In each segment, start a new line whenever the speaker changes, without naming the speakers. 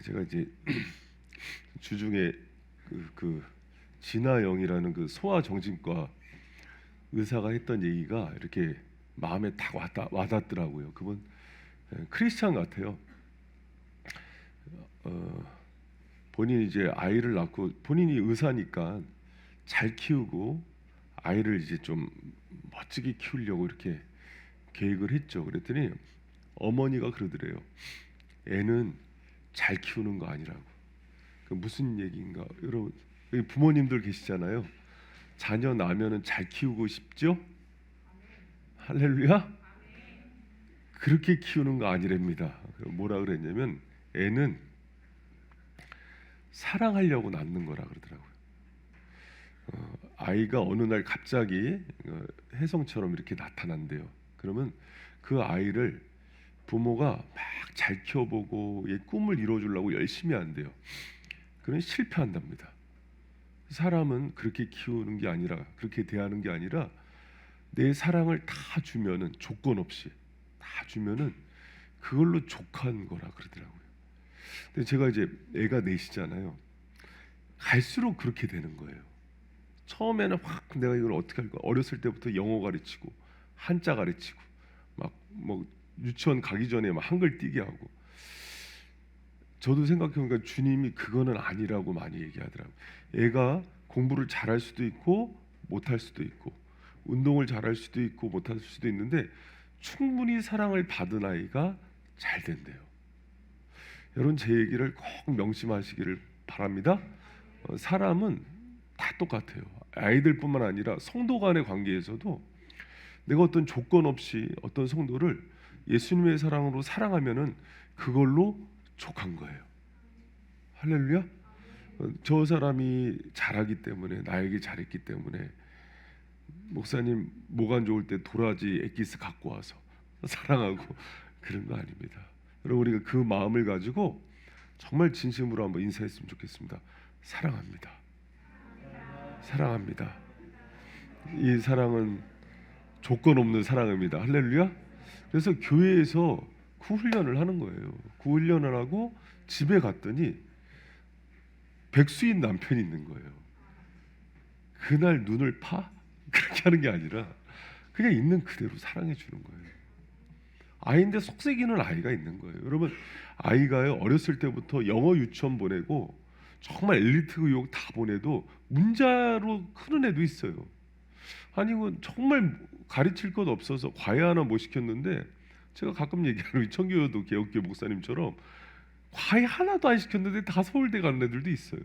제가 이제 주중에 진아영이라는 그 소아정신과 의사가 했던 얘기가 이렇게 마음에 딱 와닿더라고요. 그분 크리스찬 같아요. 본인이 이제 아이를 낳고 본인이 의사니까 잘 키우고 아이를 이제 좀 멋지게 키우려고 이렇게 계획을 했죠. 그랬더니 어머니가 그러더래요. 애는 잘 키우는 거 아니라고. 그 무슨 얘기인가? 여러분 여기 부모님들 계시잖아요. 자녀 낳으면은 잘 키우고 싶죠? 할렐루야? 그렇게 키우는 거 아니랍니다. 뭐라 그랬냐면 애는 사랑하려고 낳는 거라 그러더라고요. 아이가 어느 날 갑자기 혜성처럼 이렇게 나타난대요. 그러면 그 아이를 부모가 막 잘 키워보고 얘 꿈을 이뤄주려고 열심히 한대요. 그러면 실패한답니다. 사람은 그렇게 키우는 게 아니라, 그렇게 대하는 게 아니라 내 사랑을 다 주면은, 조건 없이 다 주면은 그걸로 족한 거라 그러더라고요. 근데 제가 이제 애가 넷이잖아요. 갈수록 그렇게 되는 거예요. 처음에는 확 내가 이걸 어떻게 할까? 어렸을 때부터 영어 가르치고 한자 가르치고 막 뭐 유치원 가기 전에 막 한글 띄게 하고. 저도 생각해보니까 주님이 그거는 아니라고 많이 얘기하더라고요. 애가 공부를 잘할 수도 있고 못할 수도 있고 운동을 잘할 수도 있고 못할 수도 있는데 충분히 사랑을 받은 아이가 잘 된대요. 여러분 제 얘기를 꼭 명심하시기를 바랍니다. 사람은 다 똑같아요. 아이들뿐만 아니라 성도 간의 관계에서도 내가 어떤 조건 없이 어떤 성도를 예수님의 사랑으로 사랑하면은 그걸로 족한 거예요. 할렐루야. 저 사람이 잘하기 때문에, 나에게 잘했기 때문에 목사님 목 안 좋을 때 도라지 액기스 갖고 와서 사랑하고 그런 거 아닙니다. 여러분 우리가 그 마음을 가지고 정말 진심으로 한번 인사했으면 좋겠습니다. 사랑합니다. 사랑합니다. 이 사랑은 조건 없는 사랑입니다. 할렐루야. 그래서 교회에서 구훈련을 하는 거예요. 구훈련을 하고 집에 갔더니 백수인 남편이 있는 거예요. 그날 눈을 파? 그렇게 하는 게 아니라 그냥 있는 그대로 사랑해 주는 거예요. 아이인데 속삭이는 아이가 있는 거예요. 여러분 아이가요 어렸을 때부터 영어 유치원 보내고 정말 엘리트 교육 다 보내도 문자로 크는 애도 있어요. 아니면 정말 가르칠 것 없어서 과외 하나 못 시켰는데 제가 가끔 얘기하는 청교도 개혁교 목사님처럼 과외 하나도 안 시켰는데 다 서울대 가는 애들도 있어요.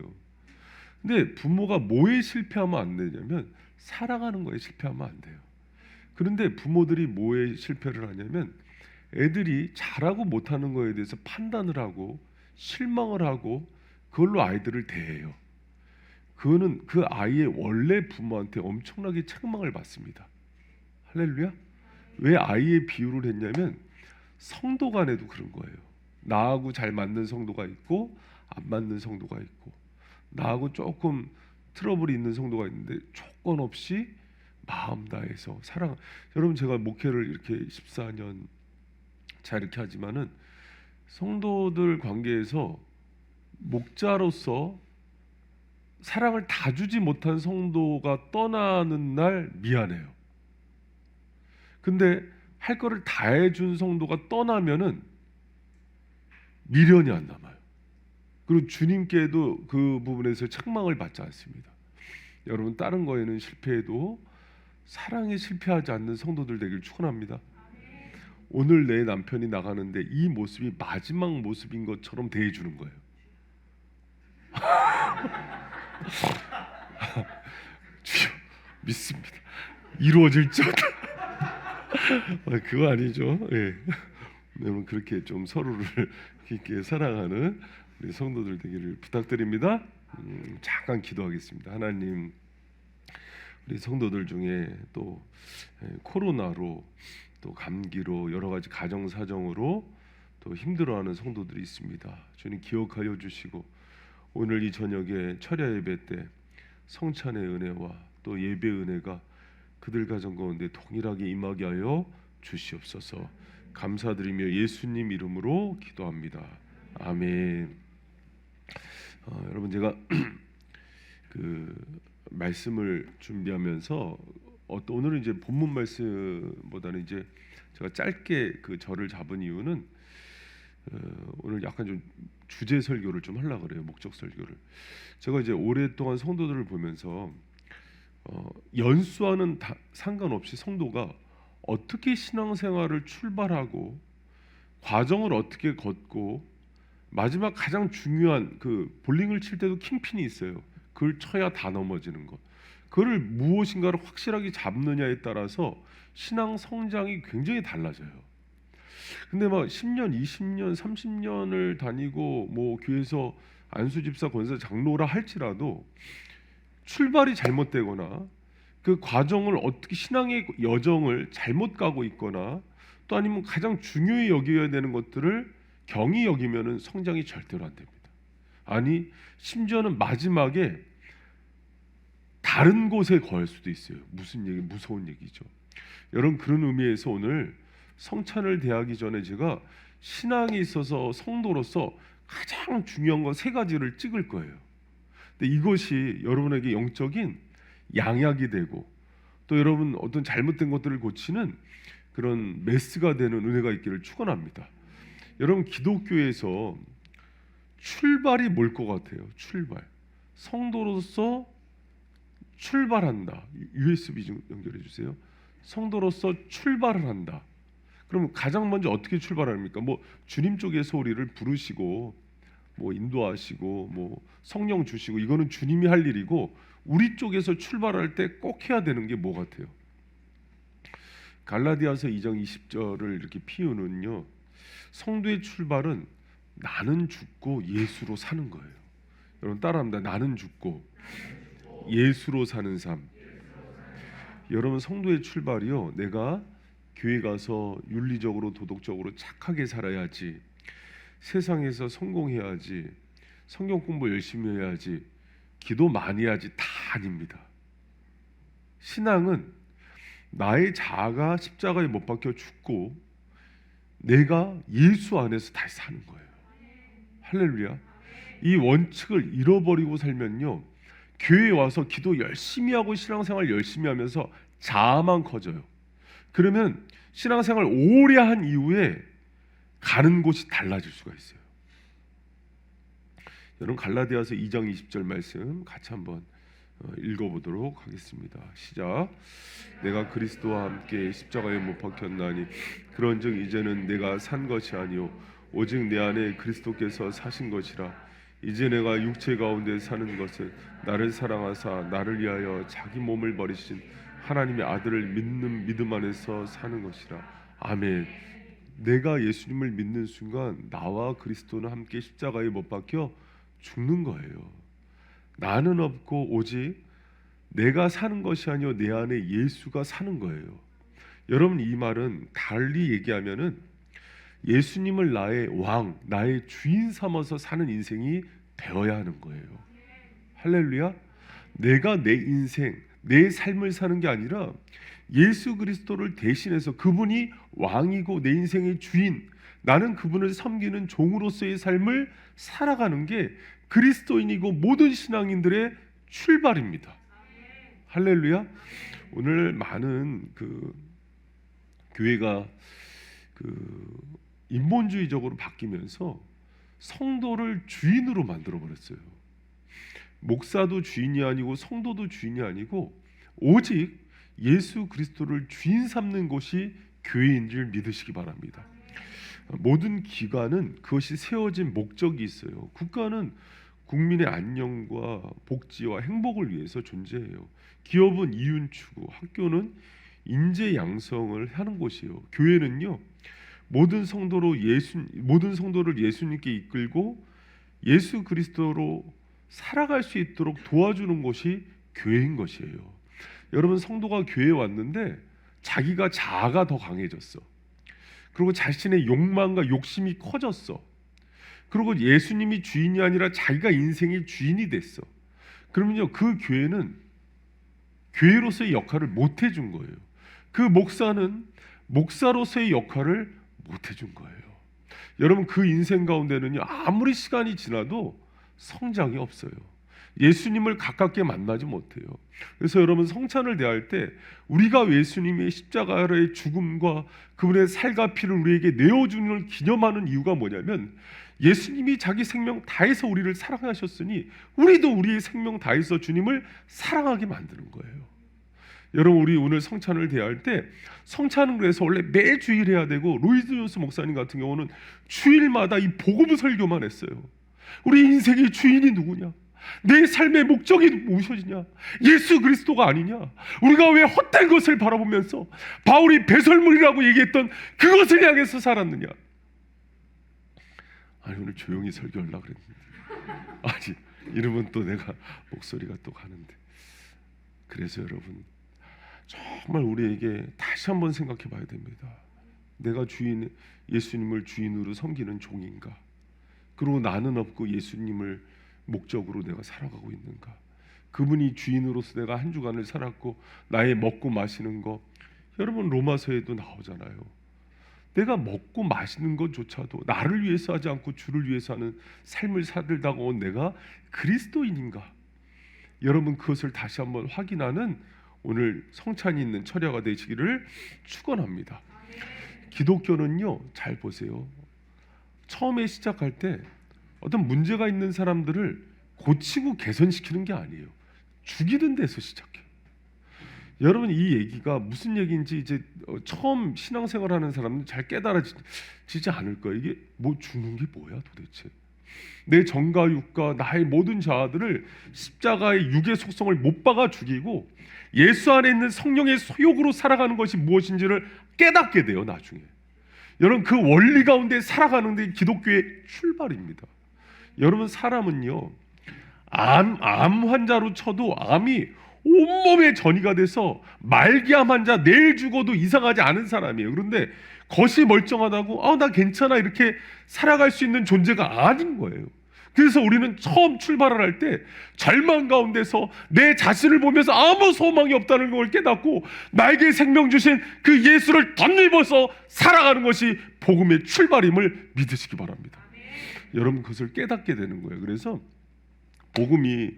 근데 부모가 뭐에 실패하면 안 되냐면 사랑하는 거에 실패하면 안 돼요. 그런데 부모들이 뭐에 실패를 하냐면 애들이 잘하고 못하는 거에 대해서 판단을 하고 실망을 하고 그걸로 아이들을 대해요. 그거는 그 아이의 원래 부모한테 엄청나게 책망을 받습니다. 할렐루야. 왜 아이의 비유를 했냐면 성도 간에도 그런 거예요. 나하고 잘 맞는 성도가 있고 안 맞는 성도가 있고 나하고 조금 트러블이 있는 성도가 있는데 조건 없이 마음 다해서 사랑. 여러분 제가 목회를 이렇게 14년 자 이렇게 하지만은 성도들 관계에서 목자로서 사랑을 다 주지 못한 성도가 떠나는 날 미안해요. 근데 할 거를 다 해준 성도가 떠나면은 미련이 안 남아요. 그리고 주님께도 그 부분에서 책망을 받지 않습니다. 여러분 다른 거에는 실패해도 사랑에 실패하지 않는 성도들 되길 축원합니다. 오늘 내 남편이 나가는데 이 모습이 마지막 모습인 것처럼 대해주는 거예요. 주여 믿습니다. 이루어질지어다. 그거 아니죠. 예. 여러분 그렇게 좀 서로를 깊게 사랑하는 우리 성도들 되기를 부탁드립니다. 잠깐 기도하겠습니다. 하나님, 우리 성도들 중에 또 코로나로 또 감기로 여러 가지 가정 사정으로 또 힘들어하는 성도들이 있습니다. 주님 기억하여 주시고 오늘 이 저녁에 철야 예배 때 성찬의 은혜와 또 예배 은혜가 그들 가정 가운데 동일하게 임하게 하여 주시옵소서. 감사드리며 예수님 이름으로 기도합니다. 아멘. 여러분 제가 그 말씀을 준비하면서 오늘은 이제 본문 말씀보다는 이제 제가 짧게 그 절을 잡은 이유는 오늘 약간 좀 주제 설교를 좀 하려고 그래요. 목적 설교를. 제가 이제 오랫동안 성도들을 보면서 연수와는 상관없이 성도가 어떻게 신앙생활을 출발하고 과정을 어떻게 걷고 마지막 가장 중요한 그 볼링을 칠 때도 킹핀이 있어요. 그걸 쳐야 다 넘어지는 것. 그걸 무엇인가를 확실하게 잡느냐에 따라서 신앙 성장이 굉장히 달라져요. 근데 막 10년, 20년, 30년을 다니고 뭐 교회에서 안수집사, 권사, 장로라 할지라도 출발이 잘못되거나 그 과정을 어떻게 신앙의 여정을 잘못 가고 있거나 또 아니면 가장 중요히 여겨야 되는 것들을 경히 여기면은 성장이 절대로 안 됩니다. 아니 심지어는 마지막에 다른 곳에 거할 수도 있어요. 무서운 얘기죠. 여러분 그런 의미에서 오늘 성찬을 대하기 전에 제가 신앙에 있어서 성도로서 가장 중요한 건 세 가지를 찍을 거예요. 근데 이것이 여러분에게 영적인 양약이 되고 또 여러분 어떤 잘못된 것들을 고치는 그런 메스가 되는 은혜가 있기를 축원합니다. 여러분 기독교에서 출발이 뭘 것 같아요? 출발. 성도로서 출발한다. USB 좀 연결해 주세요. 성도로서 출발을 한다. 그럼 가장 먼저 어떻게 출발합니까? 뭐 주님 쪽에서 우리를 부르시고 뭐 인도하시고 뭐 성령 주시고 이거는 주님이 할 일이고 우리 쪽에서 출발할 때 꼭 해야 되는 게 뭐 같아요? 갈라디아서 2장 20절을 이렇게 피우는요. 성도의 출발은 나는 죽고 예수로 사는 거예요. 여러분 따라합니다. 나는 죽고 예수로 사는 삶. 여러분 성도의 출발이요. 내가 교회 가서 윤리적으로 도덕적으로 착하게 살아야지. 세상에서 성공해야지. 성경 공부 열심히 해야지. 기도 많이 해야지. 다 아닙니다. 신앙은 나의 자아가 십자가에 못 박혀 죽고 내가 예수 안에서 다시 사는 거예요. 할렐루야. 이 원칙을 잃어버리고 살면요. 교회에 와서 기도 열심히 하고 신앙생활 열심히 하면서 자아만 커져요. 그러면 신앙생활 오래 한 이후에 가는 곳이 달라질 수가 있어요. 여러분 갈라디아서 2장 20절 말씀 같이 한번 읽어보도록 하겠습니다. 시작. 내가 그리스도와 함께 십자가에 못 박혔나니 그런즉 이제는 내가 산 것이 아니요 오직 내 안에 그리스도께서 사신 것이라. 이제 내가 육체 가운데 사는 것은 나를 사랑하사 나를 위하여 자기 몸을 버리신 하나님의 아들을 믿는 믿음 안에서 사는 것이라. 아멘. 내가 예수님을 믿는 순간 나와 그리스도는 함께 십자가에 못 박혀 죽는 거예요. 나는 없고 오직 내가 사는 것이 아니요 내 안에 예수가 사는 거예요. 여러분 이 말은 달리 얘기하면은 예수님을 나의 왕, 나의 주인 삼아서 사는 인생이 되어야 하는 거예요. 할렐루야. 내가 내 인생, 내 삶을 사는 게 아니라 예수 그리스도를 대신해서 그분이 왕이고 내 인생의 주인, 나는 그분을 섬기는 종으로서의 삶을 살아가는 게 그리스도인이고 모든 신앙인들의 출발입니다. 할렐루야. 오늘 많은 그 교회가 그 인본주의적으로 바뀌면서 성도를 주인으로 만들어 버렸어요. 목사도 주인이 아니고 성도도 주인이 아니고 오직 예수 그리스도를 주인 삼는 곳이 교회인 줄 믿으시기 바랍니다. 모든 기관은 그것이 세워진 목적이 있어요. 국가는 국민의 안녕과 복지와 행복을 위해서 존재해요. 기업은 이윤 추구, 학교는 인재 양성을 하는 곳이에요. 교회는요, 모든 성도를 예수님께 이끌고 예수 그리스도로 살아갈 수 있도록 도와주는 곳이 교회인 것이에요. 여러분 성도가 교회에 왔는데 자기가 자아가 더 강해졌어. 그리고 자신의 욕망과 욕심이 커졌어. 그리고 예수님이 주인이 아니라 자기가 인생의 주인이 됐어. 그러면요 그 교회는 교회로서의 역할을 못 해준 거예요. 그 목사는 목사로서의 역할을 못 해준 거예요. 여러분 그 인생 가운데는요 아무리 시간이 지나도 성장이 없어요. 예수님을 가깝게 만나지 못해요. 그래서 여러분, 성찬을 대할 때 우리가 예수님의 십자가의 죽음과 그분의 살과 피를 우리에게 내어주는 걸 기념하는 이유가 뭐냐면, 예수님이 자기 생명 다해서 우리를 사랑하셨으니 우리도 우리의 생명 다해서 주님을 사랑하게 만드는 거예요. 여러분, 우리 오늘 성찬을 대할 때, 성찬은 그래서 원래 매주일 해야 되고, 로이드 존스 목사님 같은 경우는 주일마다 이 복음 설교만 했어요. 우리 인생의 주인이 누구냐? 내 삶의 목적이 무엇이냐? 예수 그리스도가 아니냐? 우리가 왜 헛된 것을 바라보면서 바울이 배설물이라고 얘기했던 그것을 향해서 살았느냐? 아니, 오늘 조용히 설교하려고 그랬는데, 아니, 이러면 또 내가 목소리가 또 가는데. 그래서 여러분, 정말 우리에게 다시 한번 생각해 봐야 됩니다. 내가 예수님을 주인으로 섬기는 종인가? 그리고 나는 없고 예수님을 목적으로 내가 살아가고 있는가? 그분이 주인으로서 내가 한 주간을 살았고, 나의 먹고 마시는 거, 여러분 로마서에도 나오잖아요. 내가 먹고 마시는 것조차도 나를 위해서 하지 않고 주를 위해서 하는 삶을 살다가 온 내가 그리스도인인가? 여러분, 그것을 다시 한번 확인하는 오늘 성찬이 있는 철야가 되시기를 축원합니다. 기독교는요, 잘 보세요. 처음에 시작할 때 어떤 문제가 있는 사람들을 고치고 개선시키는 게 아니에요. 죽이는 데서 시작해요. 여러분, 이 얘기가 무슨 얘기인지 이제 처음 신앙생활하는 사람은 잘 깨달아지지 않을 거예요. 이게 뭐 죽는 게 뭐야 도대체? 내 정과 육과 나의 모든 자아들을 십자가의 육의 속성을 못 박아 죽이고 예수 안에 있는 성령의 소욕으로 살아가는 것이 무엇인지를 깨닫게 돼요. 나중에 여러분, 그 원리 가운데 살아가는 데 기독교의 출발입니다. 여러분, 사람은요, 암 환자로 쳐도 암이 온몸에 전이가 돼서 말기암 환자, 내일 죽어도 이상하지 않은 사람이에요. 그런데 겉이 멀쩡하다고 나 괜찮아 이렇게 살아갈 수 있는 존재가 아닌 거예요. 그래서 우리는 처음 출발을 할 때 절망 가운데서 내 자신을 보면서 아무 소망이 없다는 걸 깨닫고 나에게 생명 주신 그 예수를 덧입어서 살아가는 것이 복음의 출발임을 믿으시기 바랍니다. 여러분, 그것을 깨닫게 되는 거예요. 그래서 복음이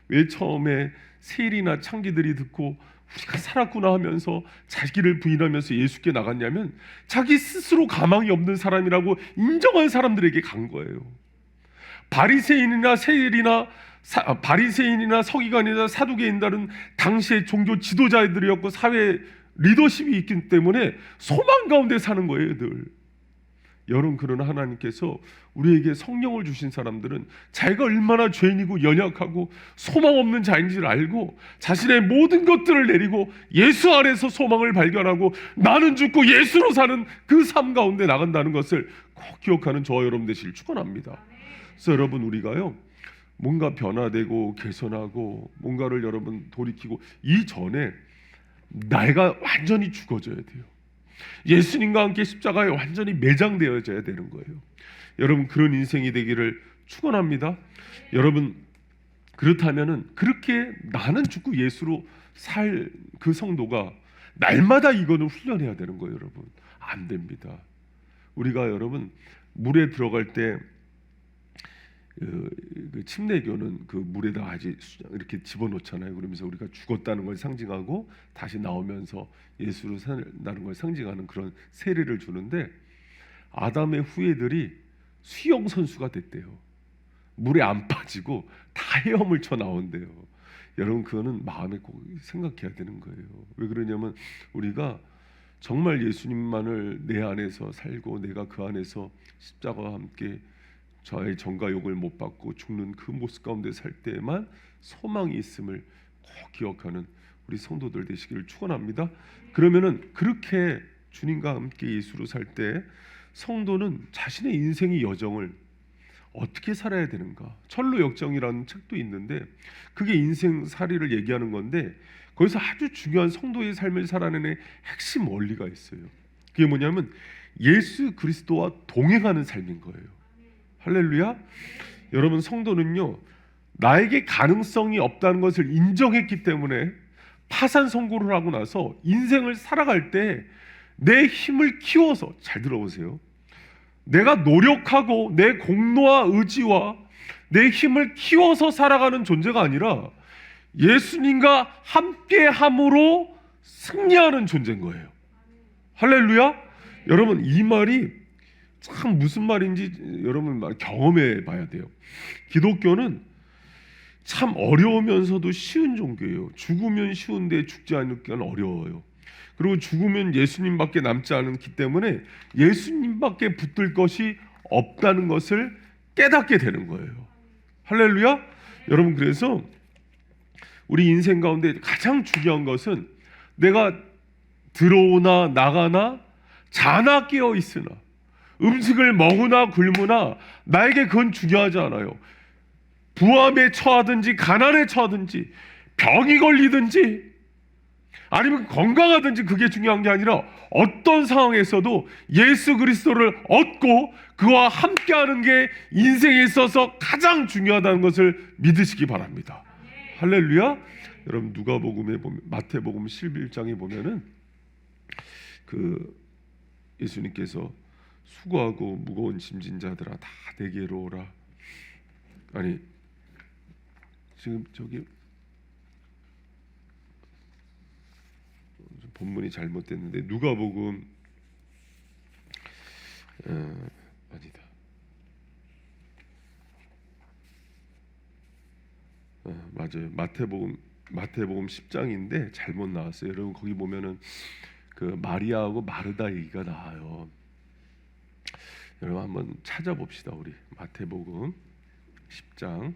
왜 처음에 세일이나 창기들이 듣고 우리가 살았구나 하면서 자기를 부인하면서 예수께 나갔냐면, 자기 스스로 가망이 없는 사람이라고 인정한 사람들에게 간 거예요. 바리새인이나 세일이나 바리새인이나 서기관이나 사두개인들은 당시의 종교 지도자들이었고 사회 리더십이 있기 때문에 소망 가운데 사는 거예요, 늘. 여러분, 그러나 하나님께서 우리에게 성령을 주신 사람들은 자기가 얼마나 죄인이고 연약하고 소망 없는 자인지를 알고 자신의 모든 것들을 내리고 예수 안에서 소망을 발견하고 나는 죽고 예수로 사는 그 삶 가운데 나간다는 것을 꼭 기억하는 저와 여러분 되시길 축원합니다. 그래서 여러분, 우리가요, 뭔가 변화되고 개선하고 뭔가를 여러분 돌이키고 이전에 내가 완전히 죽어져야 돼요. 예수님과 함께 십자가에 완전히 매장되어져야 되는 거예요. 여러분, 그런 인생이 되기를 축원합니다. 여러분, 그렇다면은 그렇게 나는 죽고 예수로 살 그 성도가 날마다 이거는 훈련해야 되는 거예요. 여러분, 안 됩니다. 우리가 여러분 물에 들어갈 때 그 침례교는 그 물에다 아주 이렇게 집어넣잖아요. 그러면서 우리가 죽었다는 걸 상징하고 다시 나오면서 예수로 산다는 걸 상징하는 그런 세례를 주는데, 아담의 후예들이 수영 선수가 됐대요. 물에 안 빠지고 다 헤엄을 쳐 나온대요. 여러분, 그거는 마음에 꼭 생각해야 되는 거예요. 왜 그러냐면 우리가 정말 예수님만을 내 안에서 살고 내가 그 안에서 십자가와 함께 저의 정과 욕을 못 받고 죽는 그 모습 가운데 살 때에만 소망이 있음을 꼭 기억하는 우리 성도들 되시기를 축원합니다. 그러면은 그렇게 주님과 함께 예수로 살 때 성도는 자신의 인생의 여정을 어떻게 살아야 되는가? 철로 역정이라는 책도 있는데 그게 인생살이를 얘기하는 건데, 거기서 아주 중요한 성도의 삶을 살아내는 핵심 원리가 있어요. 그게 뭐냐면 예수 그리스도와 동행하는 삶인 거예요. 할렐루야. 여러분, 성도는요, 나에게 가능성이 없다는 것을 인정했기 때문에 파산 선고를 하고 나서 인생을 살아갈 때 내 힘을 키워서, 잘 들어보세요, 내가 노력하고 내 공로와 의지와 내 힘을 키워서 살아가는 존재가 아니라 예수님과 함께함으로 승리하는 존재인 거예요. 할렐루야. 여러분, 이 말이 참 무슨 말인지 여러분 경험해 봐야 돼요. 기독교는 참 어려우면서도 쉬운 종교예요. 죽으면 쉬운데 죽지 않으니까 어려워요. 그리고 죽으면 예수님밖에 남지 않기 때문에 예수님밖에 붙들 것이 없다는 것을 깨닫게 되는 거예요. 할렐루야. 여러분, 그래서 우리 인생 가운데 가장 중요한 것은 내가 들어오나 나가나 자나 깨어 있으나 음식을 먹으나 굶으나 나에게 그건 중요하지 않아요. 부함에 처하든지 가난에 처하든지 병이 걸리든지 아니면 건강하든지 그게 중요한 게 아니라 어떤 상황에서도 예수 그리스도를 얻고 그와 함께하는 게 인생에 있어서 가장 중요하다는 것을 믿으시기 바랍니다. 할렐루야. 여러분, 누가복음에 보면, 마태복음 11장에 보면은 그 예수님께서 수고하고 무거운 짐진 자들아 다 내게로 오라. 아니, 지금 저기 본문이 잘못됐는데 누가복음 아니다. 맞아요. 마태복음 10장인데 잘못 나왔어요. 여러분, 거기 보면은 그 마리아하고 마르다 얘기가 나와요. 여러분 한번 찾아봅시다. 우리 마태복음 10장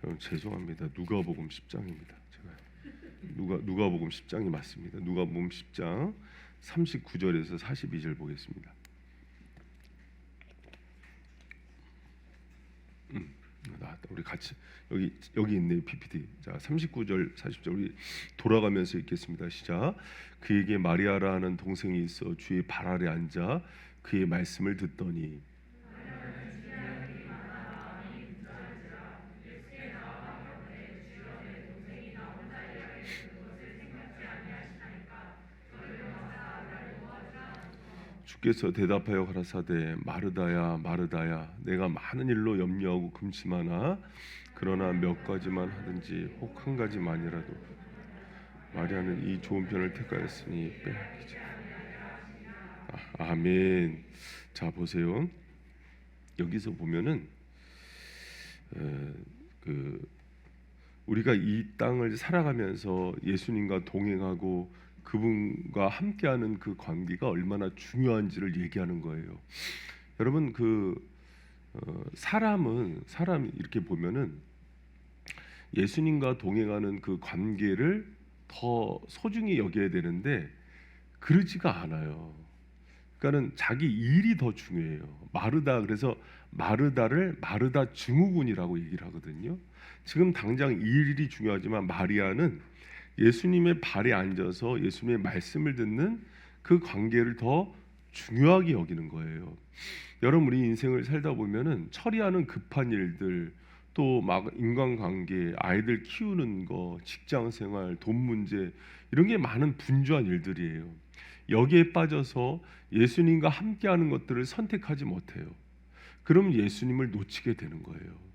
여러분, 죄송합니다. 누가복음 10장입니다. 제가 누가복음 10장이 맞습니다. 누가복음 10장 39절에서 42절 보겠습니다. 나왔다. 우리 같이 여기 있네, PPT. 자, 39절 40절 우리 돌아가면서 읽겠습니다. 시작. 그에게 마리아라는 동생이 있어 주의 발 아래 앉아 그의 말씀을 듣더니 주께서 대답하여 가라사대 마르다야 마르다야 내가 많은 일로 염려하고 금심하나 그러나 몇 가지만 하든지 혹 한 가지만이라도 마리아는 이 좋은 편을 택하였으니 빼앗기지. 아멘. 자, 보세요. 여기서 보면은 우리가 이 땅을 살아가면서 예수님과 동행하고 그분과 함께하는 그 관계가 얼마나 중요한지를 얘기하는 거예요. 여러분, 사람이 이렇게 보면은 예수님과 동행하는 그 관계를 더 소중히 여겨야 되는데 그러지가 않아요. 그러니까는 자기 일이 더 중요해요. 그래서 마르다를 마르다 증후군이라고 얘기를 하거든요. 지금 당장 일이 중요하지만 마리아는 예수님의 발에 앉아서 예수님의 말씀을 듣는 그 관계를 더 중요하게 여기는 거예요. 여러분, 우리 인생을 살다 보면은 처리하는 급한 일들, 또 막 인간관계, 아이들 키우는 거, 직장생활, 돈 문제 이런 게 많은 분주한 일들이에요. 여기에 빠져서 예수님과 함께하는 것들을 선택하지 못해요. 그럼 예수님을 놓치게 되는 거예요.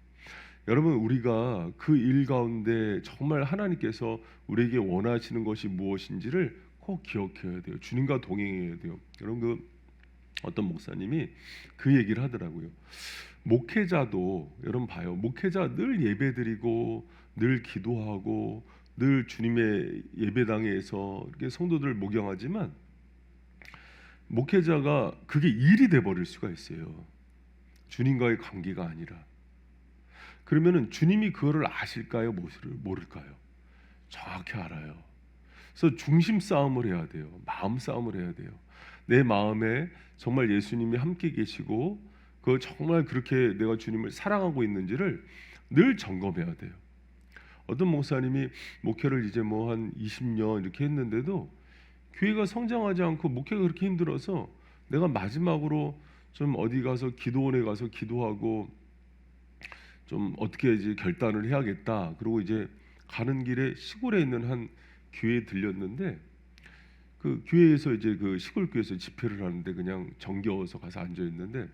여러분, 우리가 그 일 가운데 정말 하나님께서 우리에게 원하시는 것이 무엇인지를 꼭 기억해야 돼요. 주님과 동행해야 돼요. 여러분, 어떤 목사님이 그 얘기를 하더라고요. 목회자도 여러분 봐요. 목회자 늘 예배드리고 늘 기도하고 늘 주님의 예배당에서 이렇게 성도들 목양하지만 목회자가 그게 일이 돼 버릴 수가 있어요. 주님과의 관계가 아니라. 그러면은 주님이 그거를 아실까요? 모를까요? 정확히 알아요. 그래서 중심 싸움을 해야 돼요. 마음 싸움을 해야 돼요. 내 마음에 정말 예수님이 함께 계시고 그 정말 그렇게 내가 주님을 사랑하고 있는지를 늘 점검해야 돼요. 어떤 목사님이 목회를 이제 뭐 한 20년 이렇게 했는데도 교회가 성장하지 않고 목회가 그렇게 힘들어서 내가 마지막으로 좀 어디 가서 기도원에 가서 기도하고 좀 어떻게 이제 결단을 해야겠다. 그리고 이제 가는 길에 시골에 있는 한 교회에 들렸는데 그 교회에서 이제 그 시골 교회에서 집회를 하는데 그냥 정겨워서 가서 앉아 있는데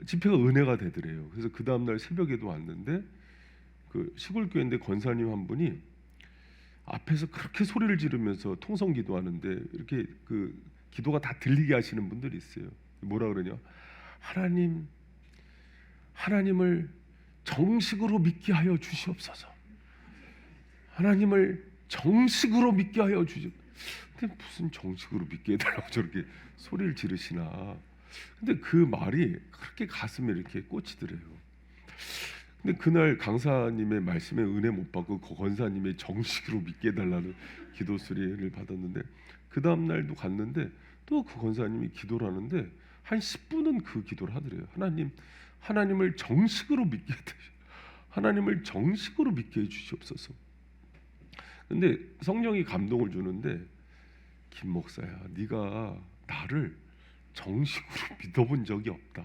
집회가 은혜가 되더래요. 그래서 그 다음 날 새벽에도 왔는데 그 시골 교회인데 권사님 한 분이 앞에서 그렇게 소리를 지르면서 통성 기도하는데 이렇게 그 기도가 다 들리게 하시는 분들이 있어요. 뭐라 그러냐? 하나님을 정식으로 믿게 하여 주시옵소서. 하나님을 정식으로 믿게 하여 주시옵소서. 근데 무슨 정식으로 믿게 해달라고 저렇게 소리를 지르시나? 근데 그 말이 그렇게 가슴에 이렇게 꽂히더래요. 근데 그날 강사님의 말씀에 은혜 못 받고 그 권사님의 정식으로 믿게 해달라는 기도 소리를 받았는데 그 다음 날도 갔는데 또 그 권사님이 기도를 하는데 한 10분은 그 기도를 하더래요. 하나님을 정식으로 믿게 하나님을 정식으로 믿게 해주시옵소서. 근데 성령이 감동을 주는데 김 목사야, 네가 나를 정식으로 믿어본 적이 없다.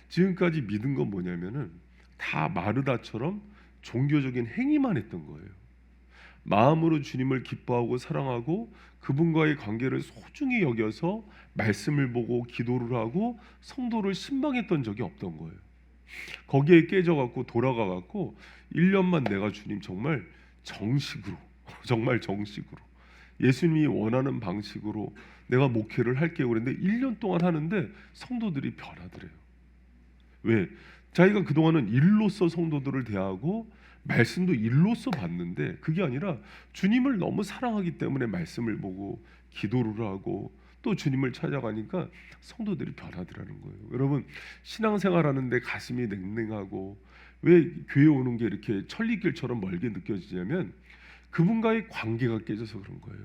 지금까지 믿은 건 뭐냐면은 다 마르다처럼 종교적인 행위만 했던 거예요. 마음으로 주님을 기뻐하고 사랑하고 그분과의 관계를 소중히 여겨서 말씀을 보고 기도를 하고 성도를 신방했던 적이 없던 거예요. 거기에 깨져갖고 돌아가갖고 1년만 내가 주님 정말 정식으로 정말 정식으로 예수님이 원하는 방식으로 내가 목회를 할게요 그랬는데 1년 동안 하는데 성도들이 변하더래요. 왜? 자기가 그동안은 일로서 성도들을 대하고 말씀도 일로서 받는데 그게 아니라 주님을 너무 사랑하기 때문에 말씀을 보고 기도를 하고 또 주님을 찾아가니까 성도들이 변하더라는 거예요. 여러분 신앙생활하는데 가슴이 냉랭하고 왜 교회 오는 게 이렇게 천리길처럼 멀게 느껴지냐면 그분과의 관계가 깨져서 그런 거예요.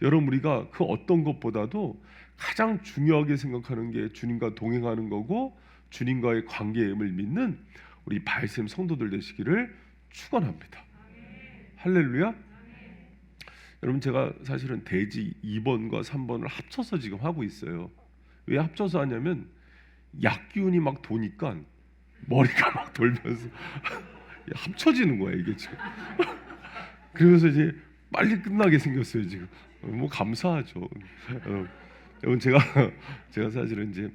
여러분 우리가 그 어떤 것보다도 가장 중요하게 생각하는 게 주님과 동행하는 거고 주님과의 관계임을 믿는 우리 바이샘 성도들 되시기를 축원합니다. 할렐루야. 여러분 제가 사실은 대지 2번과 3번을 합쳐서 지금 하고 있어요. 왜 합쳐서 하냐면 약기운이 막 도니까 머리가 막 돌면서 합쳐지는 거야 이게 지금. 그래서 이제 빨리 끝나게 생겼어요 지금. 뭐 감사하죠. 여러분 제가 사실은 이제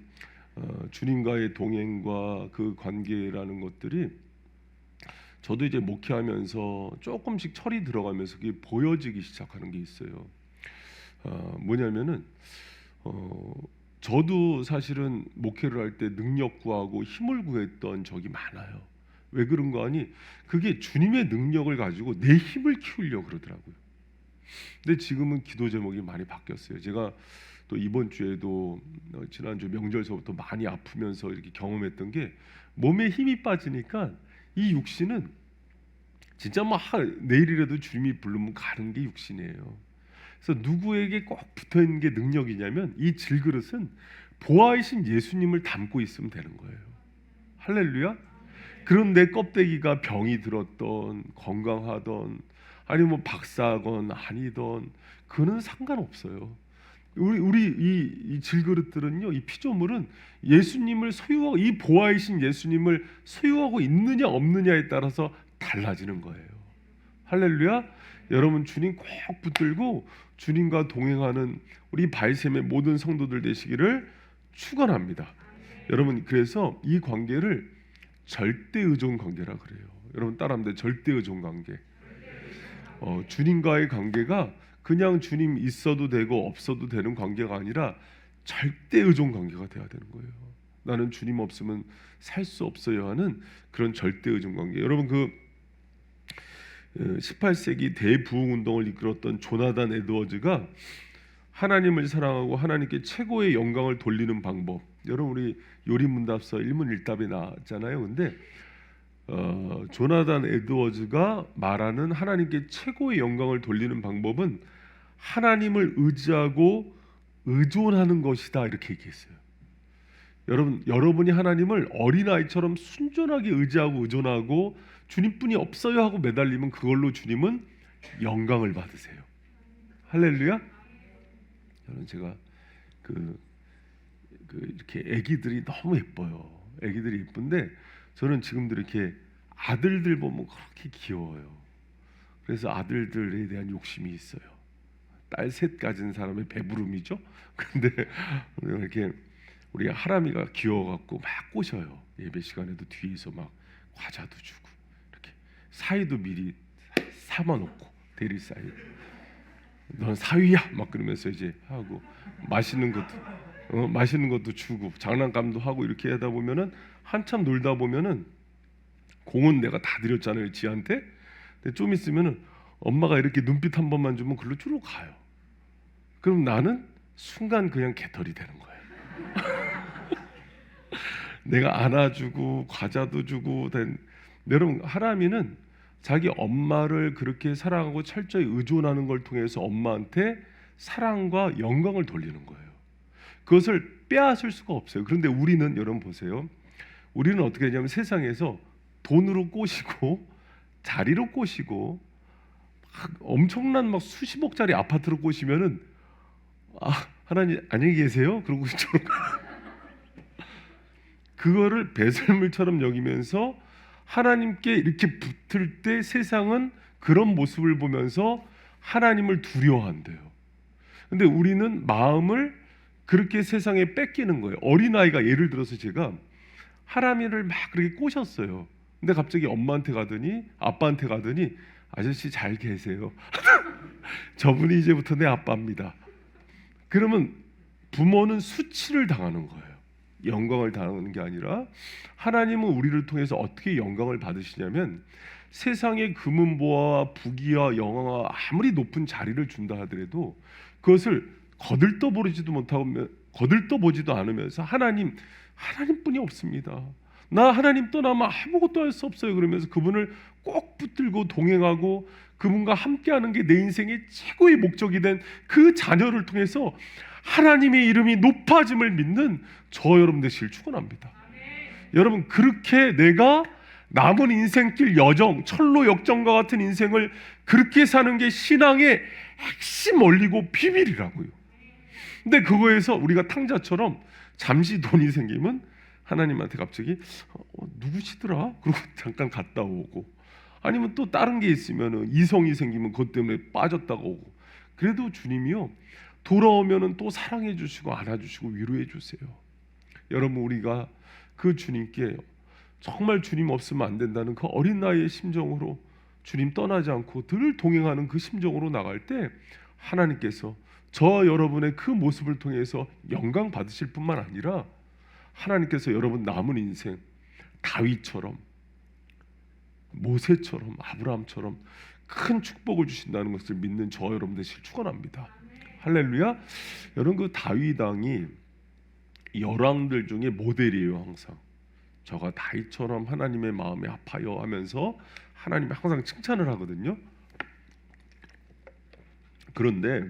주님과의 동행과 그 관계라는 것들이 저도 이제 목회하면서 조금씩 철이 들어가면서 그게 보여지기 시작하는 게 있어요. 뭐냐면은 저도 사실은 목회를 할 때 능력 구하고 힘을 구했던 적이 많아요. 왜 그런가 하니 그게 주님의 능력을 가지고 내 힘을 키우려고 그러더라고요. 근데 지금은 기도 제목이 많이 바뀌었어요. 제가 또 이번 주에도 지난주 명절서부터 많이 아프면서 이렇게 경험했던 게 몸에 힘이 빠지니까 이 육신은 진짜 뭐 내일이라도 주님이 부르면 가는 게 육신이에요. 그래서 누구에게 꼭 붙어 있는 게 능력이냐면 이 질그릇은 보아이신 예수님을 담고 있으면 되는 거예요. 할렐루야. 그런데 껍데기가 병이 들었던 건강하던 아니 뭐 박사건 아니던 그는 상관없어요. 우리 이 질그릇들은요, 이 피조물은 예수님을 소유하고 이 보아이신 예수님을 소유하고 있느냐 없느냐에 따라서 달라지는 거예요. 할렐루야. 여러분 주님 꼭 붙들고 주님과 동행하는 우리 바이샘의 모든 성도들 되시기를 축원합니다. 여러분 그래서 이 관계를 절대 의존 관계라 그래요. 여러분 따라하면 절대 의존 관계. 주님과의 관계가 그냥 주님 있어도 되고 없어도 되는 관계가 아니라 절대 의존 관계가 돼야 되는 거예요. 나는 주님 없으면 살 수 없어야 하는 그런 절대 의존 관계. 여러분 그 18세기 대부흥 운동을 이끌었던 조나단 에드워즈가 하나님을 사랑하고 하나님께 최고의 영광을 돌리는 방법. 여러분 우리 요리문답서 일문일답에 나왔잖아요. 근데 조나단 에드워즈가 말하는 하나님께 최고의 영광을 돌리는 방법은 하나님을 의지하고 의존하는 것이다 이렇게 얘기했어요. 여러분이 하나님을 어린아이처럼 순전하게 의지하고 의존하고 주님뿐이 없어요 하고 매달리면 그걸로 주님은 영광을 받으세요. 할렐루야. 저는 제가 이렇게 아기들이 너무 예뻐요. 아기들이 예쁜데 저는 지금도 이렇게 아들들 보면 그렇게 귀여워요. 그래서 아들들에 대한 욕심이 있어요. 딸 셋 가진 사람의 배부름이죠. 근데 이렇게 우리 하람이가 귀여워갖고 막 꼬셔요. 예배 시간에도 뒤에서 막 과자도 주고 이렇게 사이도 미리 삶아놓고 대리 사이. 넌 사위야 막 그러면서 이제 하고 맛있는 것도 주고 장난감도 하고 이렇게 하다 보면은 한참 놀다 보면은 공은 내가 다 드렸잖아요 지한테. 근데 좀 있으면은 엄마가 이렇게 눈빛 한 번만 주면 글로 쭉 가요. 그럼 나는 순간 그냥 개털이 되는 거예요. 내가 안아주고 과자도 주고 여러분 하람이는 자기 엄마를 그렇게 사랑하고 철저히 의존하는 걸 통해서 엄마한테 사랑과 영광을 돌리는 거예요. 그것을 빼앗을 수가 없어요. 그런데 우리는 여러분 보세요. 우리는 어떻게 하냐면 세상에서 돈으로 꼬시고 자리로 꼬시고 막 엄청난 막 수십억짜리 아파트로 꼬시면은 하나님 안녕히 계세요. 그러고 저런 그거를 배설물처럼 여기면서 하나님께 이렇게 붙을 때 세상은 그런 모습을 보면서 하나님을 두려워한대요. 근데 우리는 마음을 그렇게 세상에 뺏기는 거예요. 어린아이가 예를 들어서 제가 하람이를 막 그렇게 꼬셨어요. 근데 갑자기 엄마한테 가더니 아빠한테 가더니 아저씨 잘 계세요. 저분이 이제부터 내 아빠입니다. 그러면 부모는 수치를 당하는 거예요. 영광을 당하는 게 아니라 하나님은 우리를 통해서 어떻게 영광을 받으시냐면 세상의 금은보화와 부귀와 영화와 아무리 높은 자리를 준다 하더라도 그것을 거들떠보지도 않으면서 하나님뿐이 없습니다. 나 하나님 떠나면 아무것도 할 수 없어요. 그러면서 그분을 꼭 붙들고 동행하고 그분과 함께하는 게 내 인생의 최고의 목적이 된 그 자녀를 통해서 하나님의 이름이 높아짐을 믿는 저 여러분 되시길 축원합니다. 여러분 그렇게 내가 남은 인생길 여정, 철로 역정과 같은 인생을 그렇게 사는 게 신앙의 핵심 원리고 비밀이라고요. 근데 그거에서 우리가 탕자처럼 잠시 돈이 생기면 하나님한테 갑자기 누구시더라? 그러고 잠깐 갔다 오고 아니면 또 다른 게 있으면 이성이 생기면 그것 때문에 빠졌다가 오고 그래도 주님이요 돌아오면은 또 사랑해 주시고 안아주시고 위로해 주세요. 여러분 우리가 그 주님께 정말 주님 없으면 안 된다는 그 어린 나이의 심정으로 주님 떠나지 않고 늘 동행하는 그 심정으로 나갈 때 하나님께서 저 여러분의 그 모습을 통해서 영광 받으실 뿐만 아니라 하나님께서 여러분 남은 인생 다윗처럼 모세처럼 아브라함처럼 큰 축복을 주신다는 것을 믿는 저 여러분 되시길 축원합니다. 할렐루야. 여러분 그 다윗 왕이 열왕들 중에 모델이에요. 항상 저가 다윗처럼 하나님의 마음에 아파요 하면서 하나님이 항상 칭찬을 하거든요. 그런데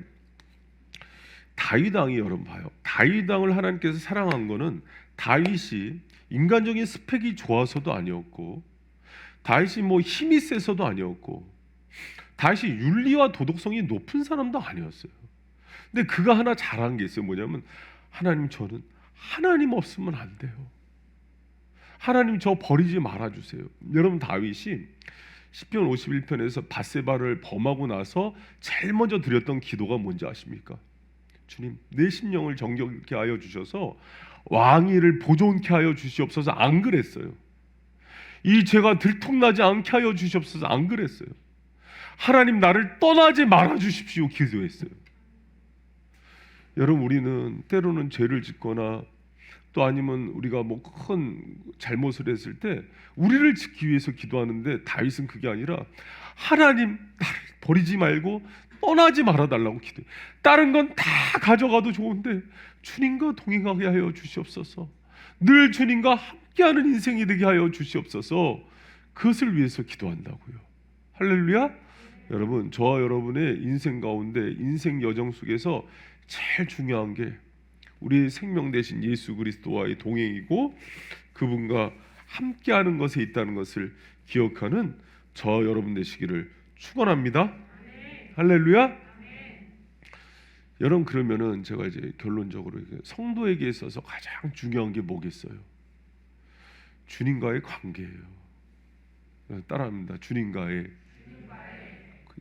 다윗 왕이 여러분 봐요. 다윗 왕을 하나님께서 사랑한 거는 다윗이 인간적인 스펙이 좋아서도 아니었고 다윗이 뭐 힘이 세서도 아니었고 다윗이 윤리와 도덕성이 높은 사람도 아니었어요. 근데 그가 하나 잘한 게 있어요. 뭐냐면 하나님 저는 하나님 없으면 안 돼요. 하나님 저 버리지 말아주세요. 여러분 다윗이 시편 51편에서 밧세바를 범하고 나서 제일 먼저 드렸던 기도가 뭔지 아십니까? 주님 내 심령을 정결케 하여 주셔서 왕위를 보존케 하여 주시옵소서. 안 그랬어요. 이 죄가 들통나지 않게 하여 주시옵소서. 안 그랬어요. 하나님 나를 떠나지 말아 주십시오 기도했어요. 여러분 우리는 때로는 죄를 짓거나 또 아니면 우리가 뭐 큰 잘못을 했을 때 우리를 지키기 위해서 기도하는데 다윗은 그게 아니라 하나님 나를 버리지 말고 떠나지 말아달라고 기도해. 다른 건 다 가져가도 좋은데 주님과 동행하게 하여 주시옵소서. 늘 주님과 함께하는 인생이 되게 하여 주시옵소서. 그것을 위해서 기도한다고요. 할렐루야. 여러분 저와 여러분의 인생 가운데 인생 여정 속에서 제일 중요한 게 우리의 생명 되신 예수 그리스도와의 동행이고 그분과 함께하는 것에 있다는 것을 기억하는 저 여러분 되시기를 축원합니다. 할렐루야. 여러분 그러면은 제가 이제 결론적으로 성도에게 있어서 가장 중요한 게 뭐겠어요? 주님과의 관계예요. 따라합니다. 주님과의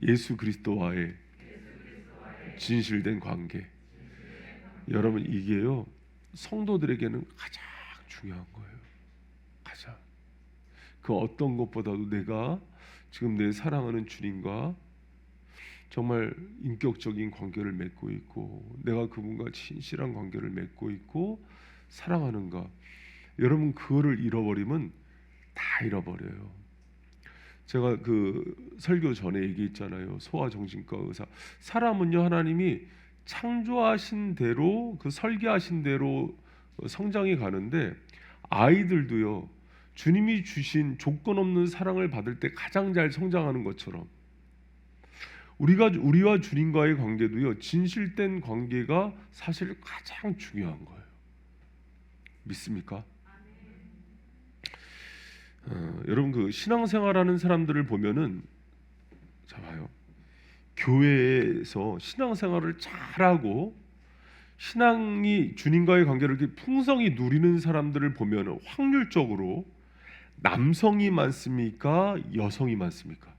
예수 그리스도와의 진실된 관계. 여러분 이게요 성도들에게는 가장 중요한 거예요. 가장 그 어떤 것보다도 내가 지금 내 사랑하는 주님과 정말 인격적인 관계를 맺고 있고 내가 그분과 진실한 관계를 맺고 있고 사랑하는가. 여러분 그거를 잃어버리면 다 잃어버려요. 제가 그 설교 전에 얘기했잖아요. 소아정신과 의사. 사람은요 하나님이 창조하신 대로 그 설계하신 대로 성장해 가는데 아이들도요 주님이 주신 조건 없는 사랑을 받을 때 가장 잘 성장하는 것처럼 우리와 주님과의 관계도요 진실된 관계가 사실 가장 중요한 거예요. 믿습니까? 여러분 그 신앙생활하는 사람들을 보면은 자 봐요. 교회에서 신앙생활을 잘하고 신앙이 주님과의 관계를 이렇게 풍성히 누리는 사람들을 보면 확률적으로 남성이 많습니까? 여성이 많습니까?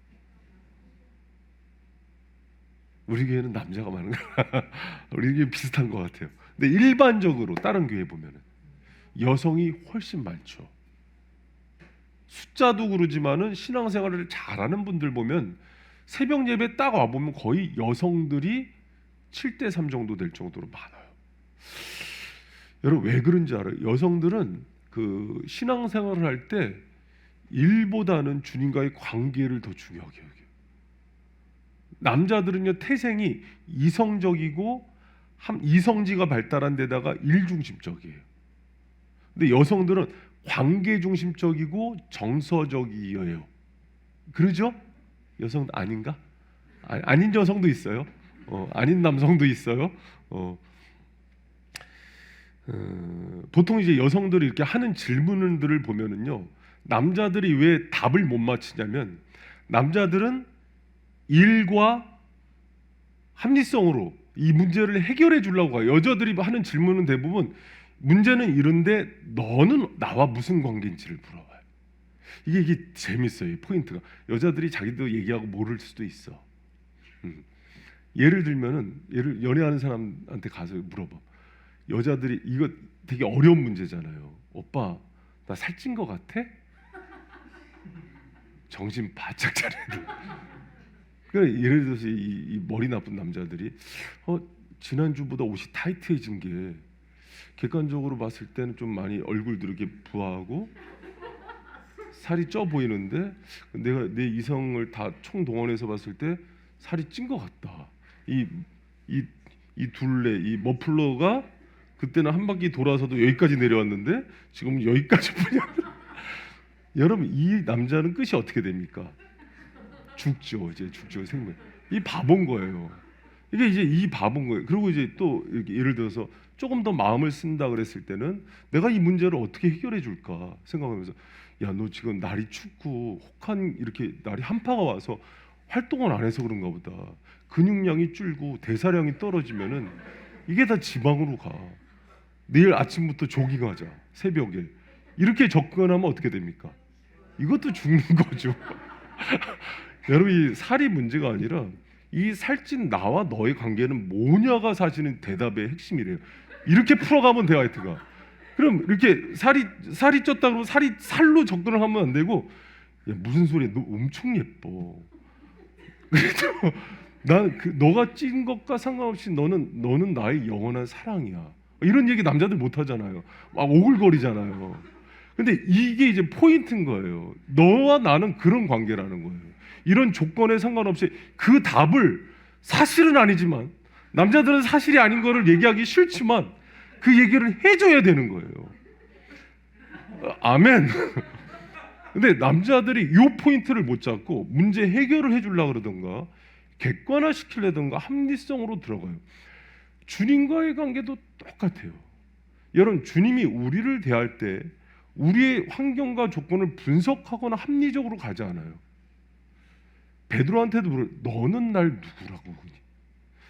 우리 교회는 남자가 많은 거야. 우리 교회 비슷한 것 같아요. 근데 일반적으로 다른 교회 보면은 여성이 훨씬 많죠. 숫자도 그러지만은 신앙생활을 잘하는 분들 보면 새벽 예배 딱 와보면 거의 여성들이 7대3 정도 될 정도로 많아요. 여러분 왜 그런지 알아요? 여성들은 그 신앙생활을 할 때 일보다는 주님과의 관계를 더 중요하게 여겨요. 남자들은요 태생이 이성적이고 이성지가 발달한 데다가 일중심적이에요. 근데 여성들은 관계 중심적이고 정서적이에요. 그러죠? 여성 아닌가? 아닌 여성도 있어요. 아닌 남성도 있어요. 보통 이제 여성들이 이렇게 하는 질문들을 보면은요, 남자들이 왜 답을 못 맞히냐면 남자들은 일과 합리성으로 이 문제를 해결해 주려고 가요. 여자들이 하는 질문은 대부분 문제는 이런데 너는 나와 무슨 관계인지를 물어봐요. 이게 재밌어요. 포인트가 여자들이 자기도 얘기하고 모를 수도 있어. 예를 들면은 연애하는 사람한테 가서 물어봐. 여자들이 이거 되게 어려운 문제잖아요. 오빠 나 살찐 거 같아? 정신 바짝 차려야 돼. 그러니까 예를 들어서 이 머리 나쁜 남자들이 지난주보다 옷이 타이트해진 게 객관적으로 봤을 때는 좀 많이 얼굴도 이렇게 부하고 살이 쪄 보이는데 내가 내 이성을 다 총동원해서 봤을 때 살이 찐 것 같다. 이 둘레 이 머플러가 그때는 한 바퀴 돌아서도 여기까지 내려왔는데 지금 여기까지 뿐이야. 여러분 이 남자는 끝이 어떻게 됩니까? 죽죠. 이제 죽죠. 생명. 이 바본 거예요. 이게 이제 이 바본 거예요. 그리고 이제 또 이렇게 예를 들어서 조금 더 마음을 쓴다 그랬을 때는 내가 이 문제를 어떻게 해결해 줄까 생각하면서 야, 너 지금 날이 춥고 혹한 이렇게 날이 한파가 와서 활동을 안 해서 그런가 보다. 근육량이 줄고 대사량이 떨어지면은 이게 다 지방으로 가. 내일 아침부터 조깅하자. 새벽에. 이렇게 접근하면 어떻게 됩니까? 이것도 죽는 거죠. 여러분 이 살이 문제가 아니라 이 살찐 나와 너의 관계는 뭐냐가 사실은 대답의 핵심이래요. 이렇게 풀어가면 돼요, 하여튼가. 그럼 이렇게 살이 쪘다 그러면 살로 접근을 하면 안 되고 야, 무슨 소리야? 너 엄청 예뻐. 그래도 난 너가 찐 것과 상관없이 너는 나의 영원한 사랑이야. 이런 얘기 남자들 못 하잖아요. 막 오글거리잖아요. 근데 이게 이제 포인트인 거예요. 너와 나는 그런 관계라는 거예요. 이런 조건에 상관없이 그 답을 사실은 아니지만 남자들은 사실이 아닌 거를 얘기하기 싫지만 그 얘기를 해줘야 되는 거예요. 아멘. 근데 남자들이 이 포인트를 못 잡고 문제 해결을 해주려고 그러던가 객관화시키려던가 합리성으로 들어가요. 주님과의 관계도 똑같아요. 여러분 주님이 우리를 대할 때 우리의 환경과 조건을 분석하거나 합리적으로 가지 않아요. 베드로한테도 물어요. 너는 날 누구라고 그러니?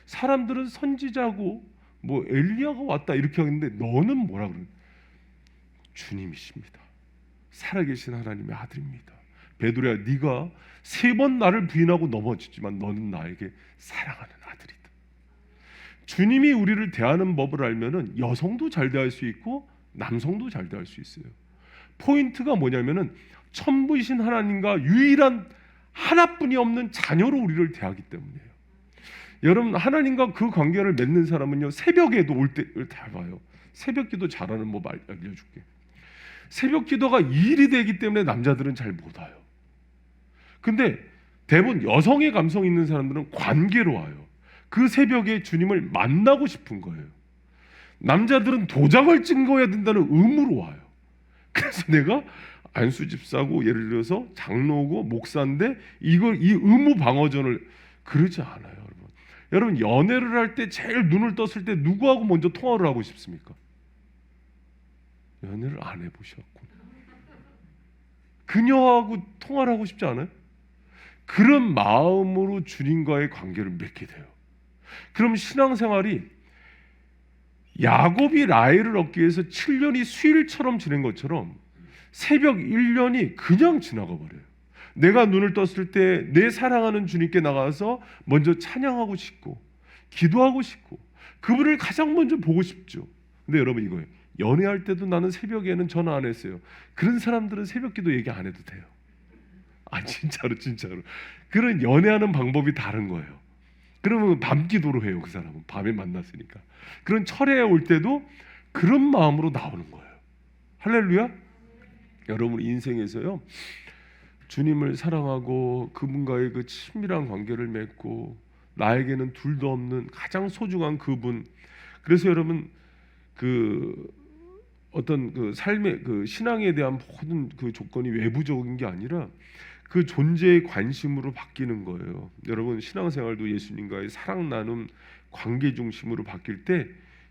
사람들은 선지자고 뭐 엘리야가 왔다 이렇게 하는데 너는 뭐라 그러니? 주님이십니다. 살아계신 하나님의 아들입니다. 베드로야, 네가 3번 나를 부인하고 넘어지지만 너는 나에게 사랑하는 아들이다. 주님이 우리를 대하는 법을 알면은 여성도 잘 대할 수 있고 남성도 잘 대할 수 있어요. 포인트가 뭐냐면은 천부이신 하나님과 유일한 하나뿐이 없는 자녀로 우리를 대하기 때문이에요. 여러분, 하나님과 그 관계를 맺는 사람은요, 새벽에도 올 때를 다 봐요. 새벽기도 잘하는 법 알려줄게. 새벽기도가 일이 되기 때문에 남자들은 잘 못 와요. 근데 대부분 여성의 감성 있는 사람들은 관계로 와요. 그 새벽에 주님을 만나고 싶은 거예요. 남자들은 도장을 찍어야 된다는 의무로 와요. 그래서 내가 안수 집사고 예를 들어서 장로고 목사인데 이걸 이 의무 방어전을 그러지 않아요, 여러분. 여러분, 연애를 할 때 제일 눈을 떴을 때 누구하고 먼저 통화를 하고 싶습니까? 연애를 안 해보셨군. 그녀하고 통화를 하고 싶지 않아요? 그런 마음으로 주님과의 관계를 맺게 돼요. 그럼 신앙생활이 야곱이 라헬을 얻기 위해서 7년이 수일처럼 지낸 것처럼 새벽 1년이 그냥 지나가 버려요. 내가 눈을 떴을 때 내 사랑하는 주님께 나가서 먼저 찬양하고 싶고 기도하고 싶고 그분을 가장 먼저 보고 싶죠. 근데 여러분, 이거예요. 연애할 때도 나는 새벽에는 전화 안 했어요. 그런 사람들은 새벽기도 얘기 안 해도 돼요. 진짜로. 그런 연애하는 방법이 다른 거예요. 그러면 밤기도로 해요. 그 사람은 밤에 만났으니까. 그런 철회에 올 때도 그런 마음으로 나오는 거예요. 할렐루야. 여러분 인생에서요, 주님을 사랑하고 그분과의 그 친밀한 관계를 맺고 나에게는 둘도 없는 가장 소중한 그분. 그래서 여러분, 그 어떤 그 삶의 그 신앙에 대한 모든 그 조건이 외부적인 게 아니라 그 존재의 관심으로 바뀌는 거예요. 여러분, 신앙생활도 예수님과의 사랑 나눔 관계 중심으로 바뀔 때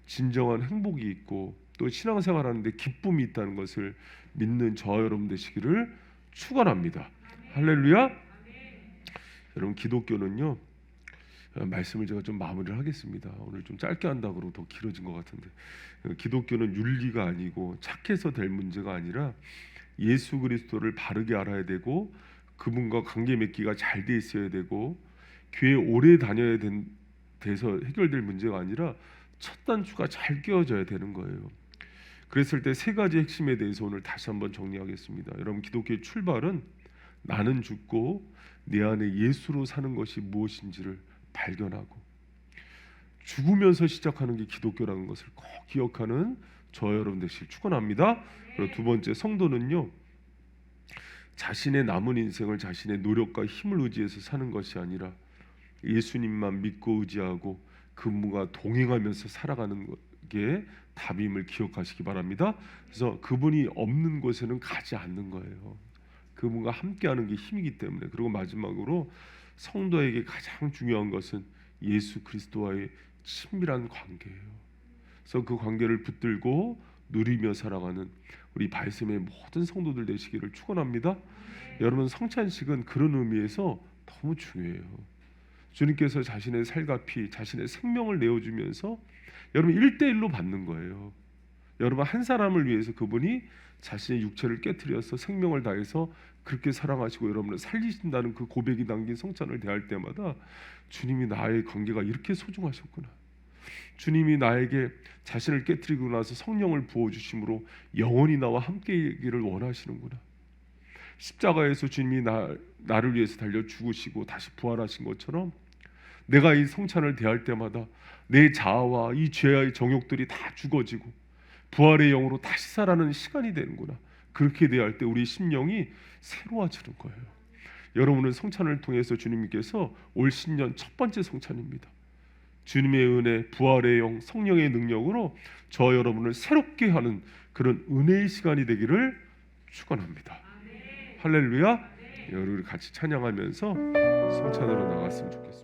진정한 행복이 있고 또 신앙생활하는데 기쁨이 있다는 것을 믿는 저와 여러분 되시기를 축원합니다. 할렐루야. 여러분, 기독교는요, 말씀을 제가 좀 마무리를 하겠습니다. 오늘 좀 짧게 한다고 그러고 더 길어진 것 같은데, 기독교는 윤리가 아니고 착해서 될 문제가 아니라 예수 그리스도를 바르게 알아야 되고 그분과 관계 맺기가 잘 돼 있어야 되고 교회 오래 다녀야 돼서 해결될 문제가 아니라 첫 단추가 잘 끼워져야 되는 거예요. 그랬을 때 3가지 핵심에 대해서 오늘 다시 한번 정리하겠습니다. 여러분, 기독교의 출발은 나는 죽고 내 안에 예수로 사는 것이 무엇인지를 발견하고 죽으면서 시작하는 게 기독교라는 것을 꼭 기억하는 저와 여러분 되시길 축원합니다. 그리고 2번째, 성도는요, 자신의 남은 인생을 자신의 노력과 힘을 의지해서 사는 것이 아니라 예수님만 믿고 의지하고 그분과 동행하면서 살아가는 게 답임을 기억하시기 바랍니다. 그래서 그분이 없는 곳에는 가지 않는 거예요. 그분과 함께하는 게 힘이기 때문에. 그리고 마지막으로 성도에게 가장 중요한 것은 예수 그리스도와의 친밀한 관계예요. 그래서 그 관계를 붙들고 누리며 살아가는 우리 발샘의 모든 성도들 되시기를 축원합니다. 여러분, 성찬식은 그런 의미에서 너무 중요해요. 주님께서 자신의 살과 피, 자신의 생명을 내어주면서 여러분 1대1로 받는 거예요. 여러분, 한 사람을 위해서 그분이 자신의 육체를 깨트려서 생명을 다해서 그렇게 사랑하시고 여러분을 살리신다는 그 고백이 담긴 성찬을 대할 때마다 주님이 나의 관계가 이렇게 소중하셨구나. 주님이 나에게 자신을 깨트리고 나서 성령을 부어주심으로 영원히 나와 함께이기를 원하시는구나. 십자가에서 주님이 나를 위해서 달려 죽으시고 다시 부활하신 것처럼 내가 이 성찬을 대할 때마다 내 자아와 이 죄의 정욕들이 다 죽어지고 부활의 영으로 다시 살아나는 시간이 되는구나. 그렇게 대할 때 우리 심령이 새로워지는 거예요. 여러분은 성찬을 통해서 주님께서 올 신년 첫 번째 성찬입니다. 주님의 은혜, 부활의 영, 성령의 능력으로 저 여러분을 새롭게 하는 그런 은혜의 시간이 되기를 축원합니다. 할렐루야. 여러분 같이 찬양하면서 성찬으로 나갔으면 좋겠습니다.